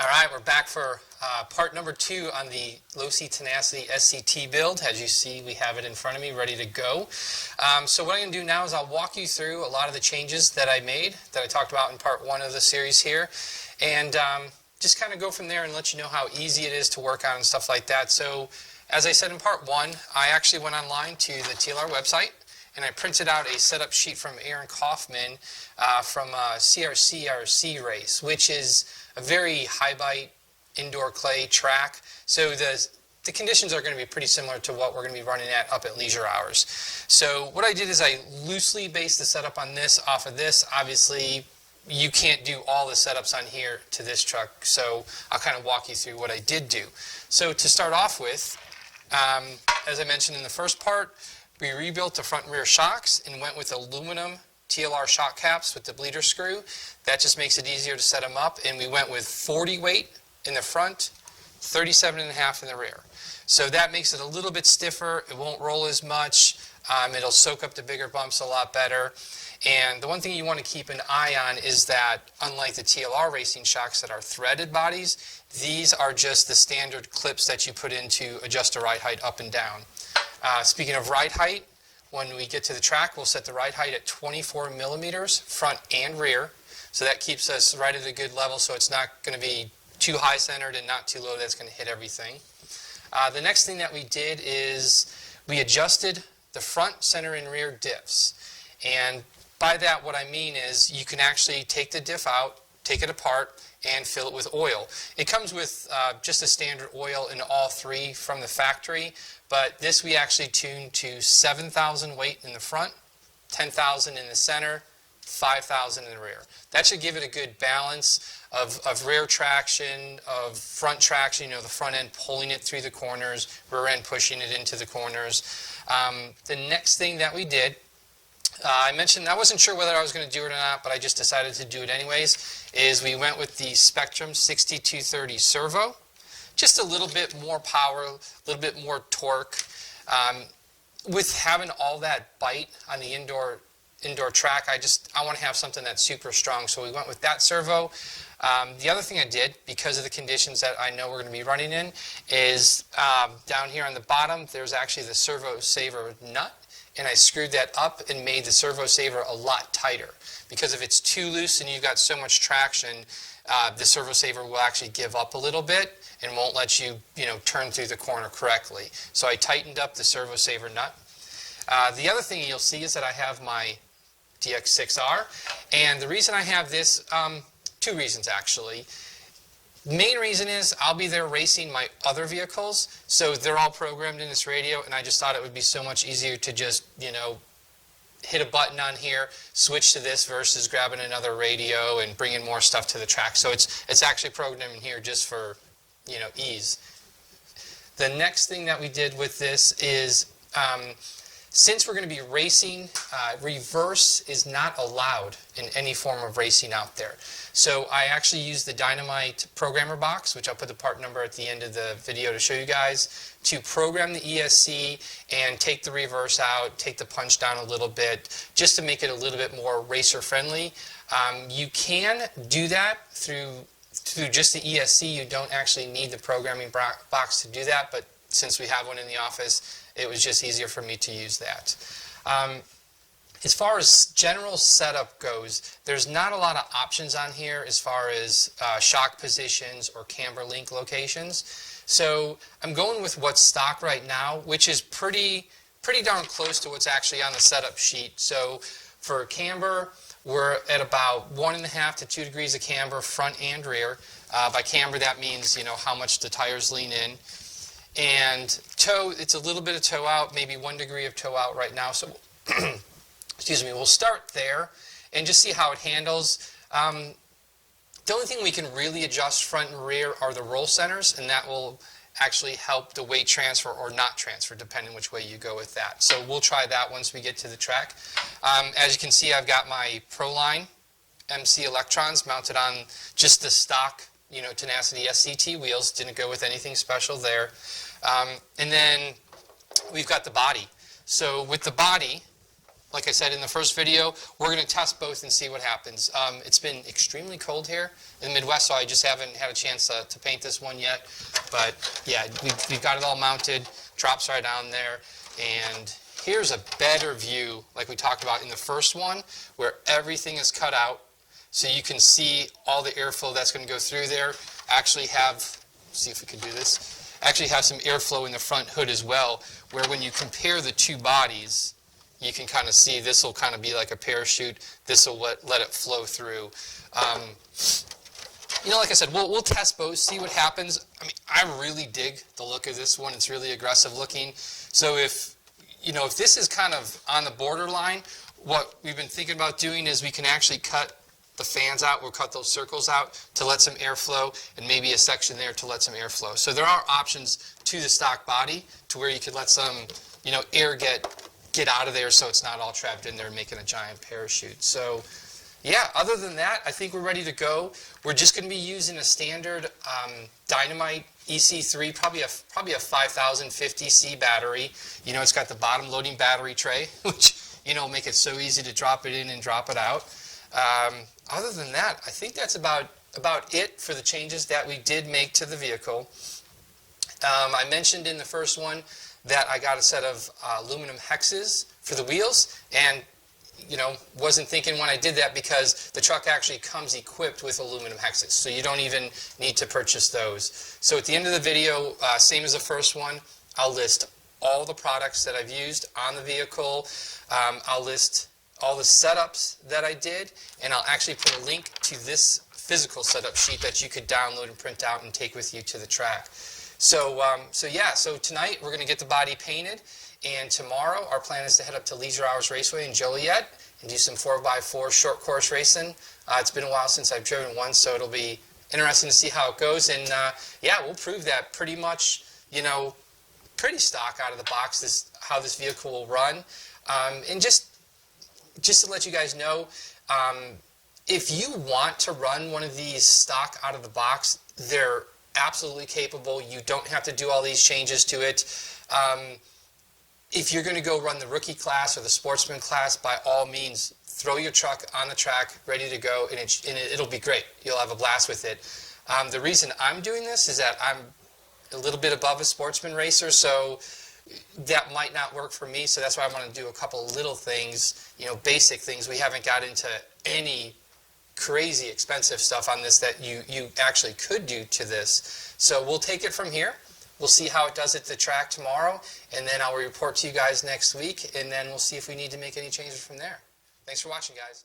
All right, we're back for part number 2 on the Losi Tenacity SCT build. As you see, we have it in front of me, ready to go. So what I'm going to do now is I'll walk you through a lot of the changes that I made, that I talked about in part 1 of the series here, and just kind of go from there and let you know how easy it is to work on and stuff like that. So, as I said in part 1, I actually went online to the TLR website, and I printed out a setup sheet from Aaron Kaufman from a CRC race, which is a very high bite indoor clay track. So the conditions are going to be pretty similar to what we're going to be running at up at leisure hours. So what I did is I loosely based the setup on this off of this. Obviously, you can't do all the setups on here to this truck, so I'll kind of walk you through what I did do. So to start off with, as I mentioned in the first part, we rebuilt the front and rear shocks and went with aluminum TLR shock caps with the bleeder screw. That just makes it easier to set them up, and we went with 40 weight in the front, 37.5 in the rear. So that makes it a little bit stiffer. It won't roll as much. It'll soak up the bigger bumps a lot better. And the one thing you want to keep an eye on is that, unlike the TLR racing shocks that are threaded bodies, these are just the standard clips that you put in to adjust the ride height up and down. Speaking of ride height, when we get to the track, we'll set the ride height at 24 millimeters, front and rear. So that keeps us right at a good level, so it's not going to be too high centered and not too low. That's going to hit everything. The next thing that we did is we adjusted the front, center, and rear diffs. And by that, what I mean is you can actually take the diff out, take it apart, and fill it with oil. It comes with just a standard oil in all 3 from the factory, but this we actually tuned to 7,000 weight in the front, 10,000 in the center, 5,000 in the rear. That should give it a good balance of rear traction, of front traction, the front end pulling it through the corners, rear end pushing it into the corners. The next thing that we did, I mentioned I wasn't sure whether I was going to do it or not, but I just decided to do it anyways, is we went with the Spectrum 6230 Servo. Just a little bit more power, a little bit more torque. With having all that bite on the indoor track, I want to have something that's super strong, so we went with that servo. The other thing I did, because of the conditions that I know we're going to be running in, is down here on the bottom, there's actually the servo saver nut, and I screwed that up and made the servo saver a lot tighter. Because if it's too loose and you've got so much traction, the servo saver will actually give up a little bit and won't let you, turn through the corner correctly. So I tightened up the servo saver nut. The other thing you'll see is that I have my DX6R, and the reason I have this, 2 reasons actually. The main reason is I'll be there racing my other vehicles, so they're all programmed in this radio, and I just thought it would be so much easier to just, hit a button on here, switch to this versus grabbing another radio and bringing more stuff to the track. So it's actually programmed in here just for, ease. The next thing that we did with this is, since we're going to be racing, reverse is not allowed in any form of racing out there. So I actually used the Dynamite Programmer box, which I'll put the part number at the end of the video to show you guys, to program the ESC and take the reverse out, take the punch down a little bit, just to make it a little bit more racer friendly. You can do that through just the ESC. You don't actually need the programming box to do that, but since we have one in the office, it was just easier for me to use that. As far as general setup goes, there's not a lot of options on here as far as shock positions or camber link locations. So I'm going with what's stock right now, which is pretty darn close to what's actually on the setup sheet. So for camber, we're at about 1.5 to 2 degrees of camber, front and rear. By camber, that means how much the tires lean in. And toe, it's a little bit of toe out, maybe 1 degree of toe out right now. So, excuse me, we'll start there and just see how it handles. The only thing we can really adjust front and rear are the roll centers, and that will actually help the weight transfer or not transfer, depending which way you go with that. So we'll try that once we get to the track. As you can see, I've got my Proline MC Electrons mounted on just the stock Tenacity SCT wheels. Didn't go with anything special there. And then we've got the body. So with the body, like I said in the first video, we're going to test both and see what happens. It's been extremely cold here in the Midwest, so I just haven't had a chance to paint this one yet. But yeah, we've got it all mounted, drops right down there, and here's a better view, like we talked about in the first one, where everything is cut out, so you can see all the airflow that's going to go through there. Actually have, see if we can do this, actually have some airflow in the front hood as well, where when you compare the two bodies, you can kind of see this will kind of be like a parachute. This will let it flow through. You know, like I said, we'll test both, see what happens. I mean, I really dig the look of this one. It's really aggressive looking. So if this is kind of on the borderline, what we've been thinking about doing is we can actually cut the fans out. We'll cut those circles out to let some airflow, and maybe a section there to let some airflow. So there are options to the stock body to where you could let some, air get out of there, so it's not all trapped in there making a giant parachute. So yeah, other than that, I think we're ready to go. We're just going to be using a standard Dynamite EC3, probably a 5050C battery. It's got the bottom loading battery tray, which make it so easy to drop it in and drop it out. Other than that, I think that's about it for the changes that we did make to the vehicle. I mentioned in the first one that I got a set of aluminum hexes for the wheels, and wasn't thinking when I did that because the truck actually comes equipped with aluminum hexes, so you don't even need to purchase those. So at the end of the video, same as the first one, I'll list all the products that I've used on the vehicle. I'll list all the setups that I did, and I'll actually put a link to this physical setup sheet that you could download and print out and take with you to the track. So tonight we're going to get the body painted, and tomorrow our plan is to head up to Leisure Hours Raceway in Joliet and do some 4x4 short course racing. It's been a while since I've driven one, so it'll be interesting to see how it goes. And yeah, we'll prove that pretty much, pretty stock out of the box, how this vehicle will run. And just to let you guys know, if you want to run one of these stock out of the box, they're absolutely capable. You don't have to do all these changes to it. If you're going to go run the rookie class or the sportsman class, by all means, throw your truck on the track, ready to go, and it'll be great. You'll have a blast with it. The reason I'm doing this is that I'm a little bit above a sportsman racer, so that might not work for me. So that's why I want to do a couple little things, basic things. We haven't got into any crazy expensive stuff on this that you actually could do to this. So we'll take it from here. We'll see how it does at the track tomorrow, and then I'll report to you guys next week, and then we'll see if we need to make any changes from there. Thanks for watching, guys.